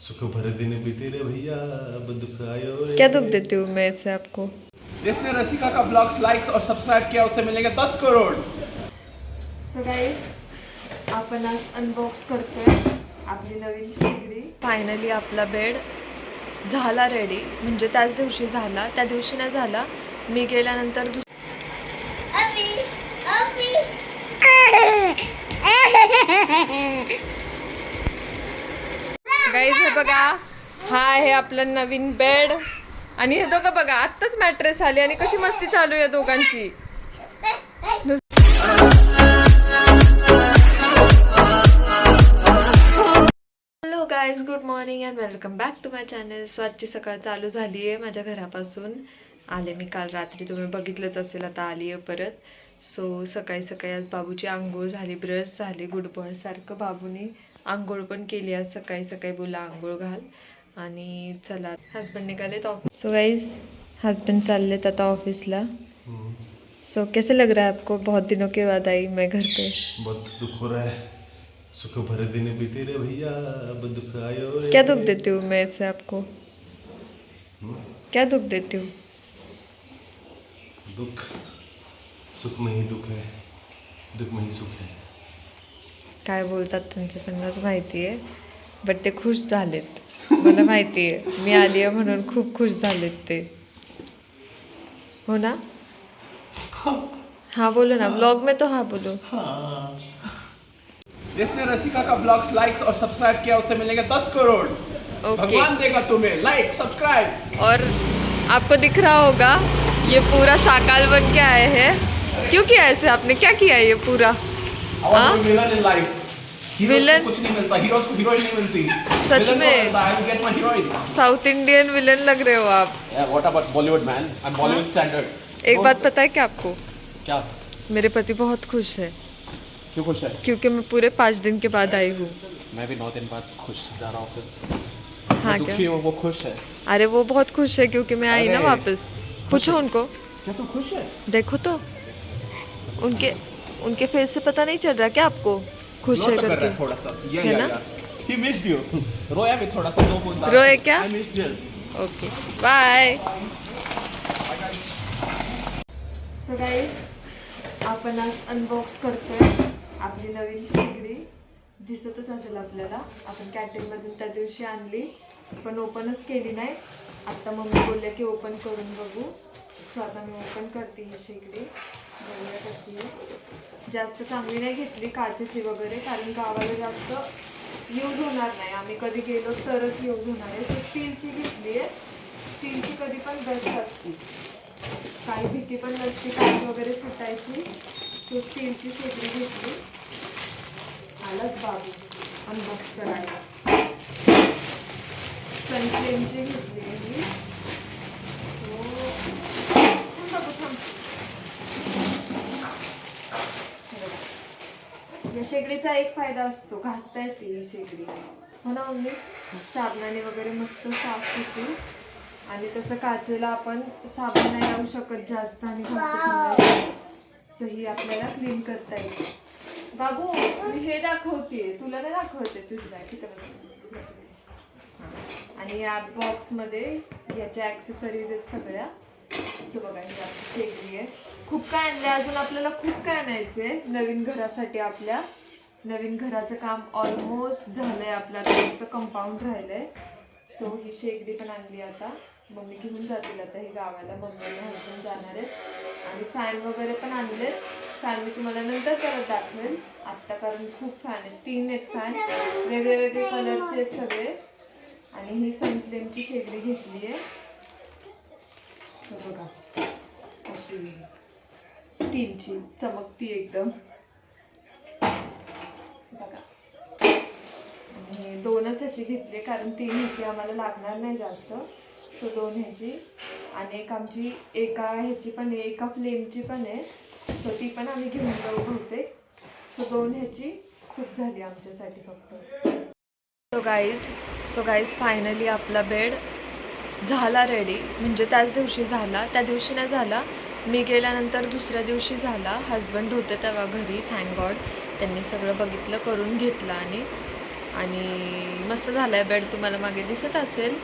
सुख भर दिन बीते रे भैया, अब दुख आयो रे। क्या दुख देती हूँ मैं इससे आपको? जिसने रसिका का ब्लॉग्स लाइक और सब्सक्राइब किया उसे मिलेंगे 10 करोड़। सो गाईज आपण आज अनबॉक्स करतोय आपली नवीन शेगडी. फायनली आपला बेड झाला रेडी, म्हणजे त्याच दिवशी झाला, त्या दिवशी नाही झाला, मी गेल्यानंतर गाईज हे बघा, हा आहे आपला नवीन बेड. आणि हे दोघं बघा, आत्ताच मॅट्रेस आली आणि कशी मस्ती चालू आहे दोघांची. Hello guys, good morning and welcome back to my channel. So आजची सकाळ चालू झाली आहे माझ्या घरापासून. आले मी काल रात्री, तुम्ही बघितलंच असेल, आता आली आहे परत. सो सकाळी सकाळी आज बाबूची आंघोळ झाली, ब्रश झाली, गुड बॉय सारखं बाबूने आंघोळ पण केली. आज सकाळी सकाळी बोला आंघोळ घाल. आणि चला, हस्बंड निघालेत ऑफिस. सो गाइस, हस्बैंड चलेत आता ऑफिसला. सो कैसे लग रहा है आपको? बहुत दिनों के बाद आई मैं घर पे. बहुत दुख हो रहा है, सुख भर दिन बीते रे भैया, अब दुख आयो रे। क्या दुख देती हूँ मैं इससे आपको? क्या दुख देती हूँ? दुख सुख में ही दुख है, दुख में ही सुख है. काय बोलतात त्यांचं त्यांनाच माहिती आहे. बट ते खुश झालेत, मला माहिती आहे. मी आली आहे म्हणून खूप खुश झालेत ते, हो ना? हाँ बोलो ना, ब्लॉग में तो हाँ बोलो. जिसने रसिका का ब्लॉग्स लाइक और सब्सक्राइब किया उसे मिलेंगे 10 करोड़। ओके. भगवान देगा तुम्हें लाइक सब्सक्राइब। और आपको दिख रहा होगा ये पूरा शाकाल बन के आए हैं. क्यों किया ऐसे आपने? क्या किया ये पूरा? हाँ? Villain in life, villain? कुछ नहीं मिलता, हीरोज को हीरोइन नहीं मिलती. सच में? I will get my heroine. South Indian villain लग रहे हो आप. What about Bollywood man? I am Bollywood standard. एक बात पता है क्या आपको? क्या? मेरे पति बहुत खुश है क्यों खुश है? क्योंकि मैं पूरे 5 दिन के बाद आई हूँ. मैं भी 9 दिन बाद खुश जा रहा हूँ ऑफिस. हाँ दुखी क्या? हूँ, वो खुश है. अरे वो बहुत खुश है क्योंकि मैं आई ना अरे. वापस. पूछो उनको, क्या तुम खुश है? देखो तो उनके फेस से पता नहीं चल रहा क्या आपको खुश है कर रहा है करके? थोड़ा सा. है ना? He missed you. रोया भी थोड़ा सा, दो बूंद. रोए क्या? I missed you. Okay bye. So guys, आपण आज अनबॉक्स करतोय आपली नवीन शेगडी. दिसतच असेल आपल्याला. आपण कॅटेलमधून त्या दिवशी आणली, पण ओपनच केली नाही. आत्ता मम्मी बोलले की ओपन करून बघू. सो आता मी ओपन करते ही शेगडी, बघूया कशी आहे. जास्त चांगली नाही घेतली काचेची वगैरे, कारण गावाला जास्त यूज होणार नाही. आम्ही कधी गेलो तरच यूज होणार आहे. सो स्टीलची घेतली आहे. स्टीलची कधी पण बेस्ट असते, काही भीती पण नसते काच वगैरे फुटायची. सो स्टीलची शेगडी घेतली. आलाच बाबू अनबॉक्स करायला. सनफ्लेमची घेतली आहे ही. सो बाबू थांब. या शेगडीचा एक फायदा असतो, घासता येते ही शेगडी, हो ना मम्मी? साबणाने वगैरे मस्त साफ होते. आणि तसं काचेला आपण साबण नाही लावू शकत जास्त आणि घासत. सो ही आपल्याला क्लीन करता येते. बाबू मी हे दाखवते, तुला नाही दाखवते. तुझी बॅग तिथं बस. आणि या बॉक्समध्ये याच्या ॲक्सेसरीज आहेत सगळ्या. सो बघा, ही आपली शेगडी आहे. खूप काय आणलं अजून, आपल्याला खूप काय आणायचं आहे नवीन घरासाठी. आपल्या नवीन घराचं काम ऑलमोस्ट झालंय आपलं, फक्त कंपाऊंड राहिलंय. सो ही शेगडी पण आणली आता. मम्मी घेऊन जातील आता हे गावाला. मम्मी आणि हसबंड जाणार आहेत. आणि फॅन वगैरे पण आणलेत. फॅन मी तुम्हाला नंतर परत दाखवेल. आत्ता कारण खूप फॅन आहेत, 3 आहेत फॅन, वेगळे वेगळे कलरचे आहेत सगळे. आणि ही सनफ्लेमची शेगडी घेतली आहे. सो बघा अशी स्टीलची, चमकती एकदम बघा. आणि 2च ह्याची घेतली कारण 3 ह्याची आम्हाला लागणार नाही जास्त. सो 2 ह्याची. आणि एक आमची एका ह्याची पण आहे, एका फ्लेमची पण आहे. सो ती पण आम्ही घेऊन जाऊ बहुतेक. सो 2 ह्याची खूप झाली आमच्यासाठी फक्त. सो गाईज फायनली आपला बेड झाला रेडी, म्हणजे त्याच दिवशी झाला, त्या दिवशी नाही झाला, मी गेल्यानंतर दुसऱ्या दिवशी झाला. हस्बंड होते तेव्हा घरी, थँक गॉड. त्यांनी सगळं बघितलं, करून घेतलं. आणि आणि मस्त झाला आहे बेड, तुम्हाला मागे दिसत असेल.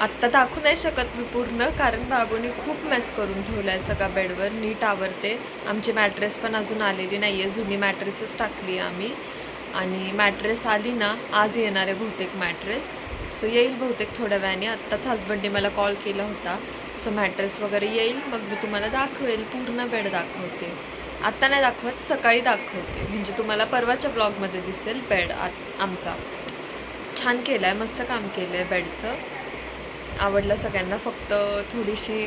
आत्ता दाखवू नाही शकत मी पूर्ण, कारण बाबूने खूप मेस करून ठेवला आहे सगळा बेडवर. नीट आवरते. आमची मॅट्रेस पण अजून आलेली नाही आहे, जुनी मॅट्रेसच टाकली आहे आम्ही. आणि मॅट्रेस आली ना, आज येणार आहे बहुतेक मॅट्रेस. सो येईल बहुतेक थोड्या वेळाने. आत्ताच हजबंडने मला कॉल केला होता. सो मॅट्रेस वगैरे येईल, मग मी तुम्हाला दाखवेल, पूर्ण बेड दाखवते. आत्ता नाही दाखवत, सकाळी दाखवते, म्हणजे तुम्हाला परवाच्या ब्लॉगमध्ये दिसेल बेड आमचा. छान केला आहे, मस्त काम केलं आहे बेडचं. आवडलं सगळ्यांना. फक्त थोडीशी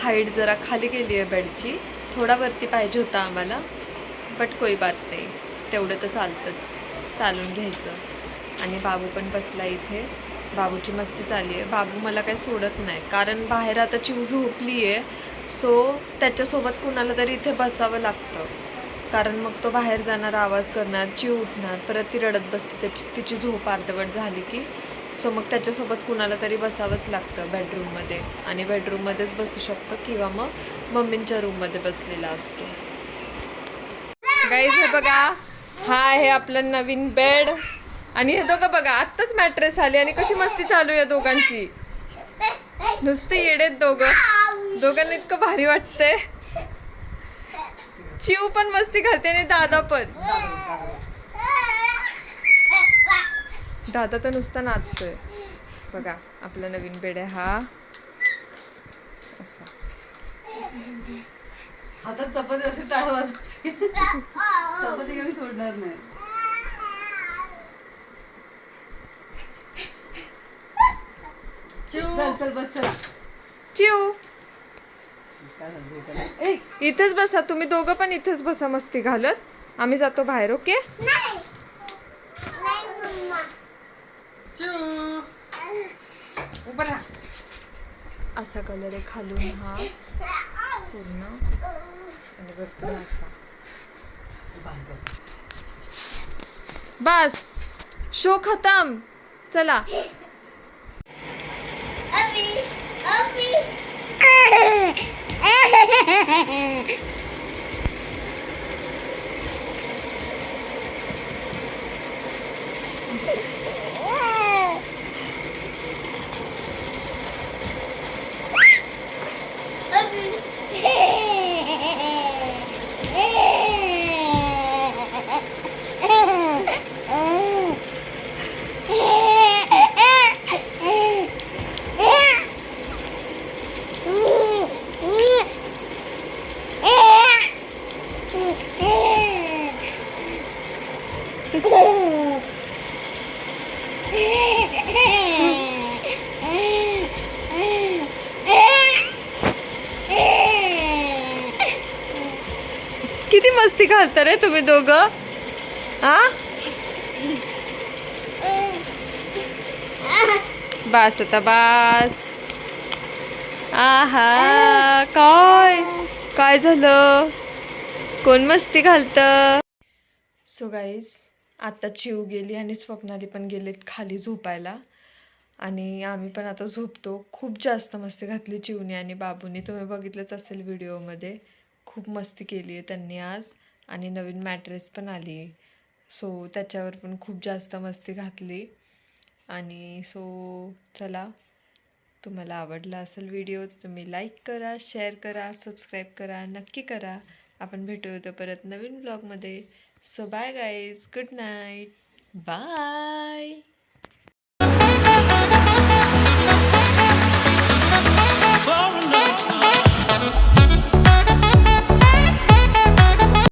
हाईट जरा खाली गेली आहे बेडची, थोडा वरती पाहिजे होता आम्हाला, बट कोई बात नाही, तेवढं तर चालतंच, चालून घ्यायचं. आणि बाबू पण बसला इथे, बाबूची मस्ती चालली आहे. बाबू मला काही सोडत नाही, कारण बाहेर आता चिव झोपली आहे. सो त्याच्यासोबत कुणाला तरी इथे बसावं लागतं, कारण मग तो बाहेर जाणार, आवाज करणार, चिव उठणार, परत ती रडत बसते, तिची झोप अर्धवट झाली की. सो मग त्याच्यासोबत कुणाला तरी बसावंच लागतं बेडरूममध्ये, आणि बेडरूममध्येच बसू शकतो किंवा मग मम्मींच्या रूममध्ये बसलेला असतो. गाईज हे बघा, हा आहे आपलं नवीन बेड. आणि हे दोघं बघा, आत्ताच मॅट्रेस आली आणि कशी मस्ती चालू आहे दोघांची. नुसते येडेत दोघांना इतकं भारी वाटतंय. चिव पण मस्ती घालते आणि दादा पण. दादा तर नुसता नाचतोय. बघा आपला नवीन बेड आहे हा असा. हातात चपाती अशी टाळ वाजवते. चपाती कमी सोडणार नाही. चल चल बस चला. चिव इथेच बसा, तुम्ही दोघं पण इथेच बसा मस्ती घालत. आम्ही जातो बाहेर. ओके. उभं राहा. असा कलर आहे खालून हा पूर्ण, आणि वरती असा. बस शो खतम. चला. किती मस्ती घालता रे तुम्ही दोघं. हा बस आता बस. आहा काय काय झालं, कोण मस्ती घालतं. सो गाईज आता चिव गेली आणि स्वप्नाली पण गेलेत खाली झोपायला, आणि आम्ही पण आता झोपतो. खूप जास्त मस्ती घातली चिवने आणि बाबूने, तुम्ही बघितलंच असेल व्हिडिओमध्ये. खूप मस्ती केली आहे त्यांनी आज, आणि नवीन मॅट्रेस पण आली आहे. सो त्याच्यावर पण खूप जास्त मस्ती घातली. आणि सो चला, तुम्हाला आवडला असेल व्हिडिओ तर तुम्ही लाईक करा, शेअर करा, सबस्क्राईब करा, नक्की करा. आपण भेटूया परत नवीन ब्लॉगमध्ये. So bye guys, good night, bye.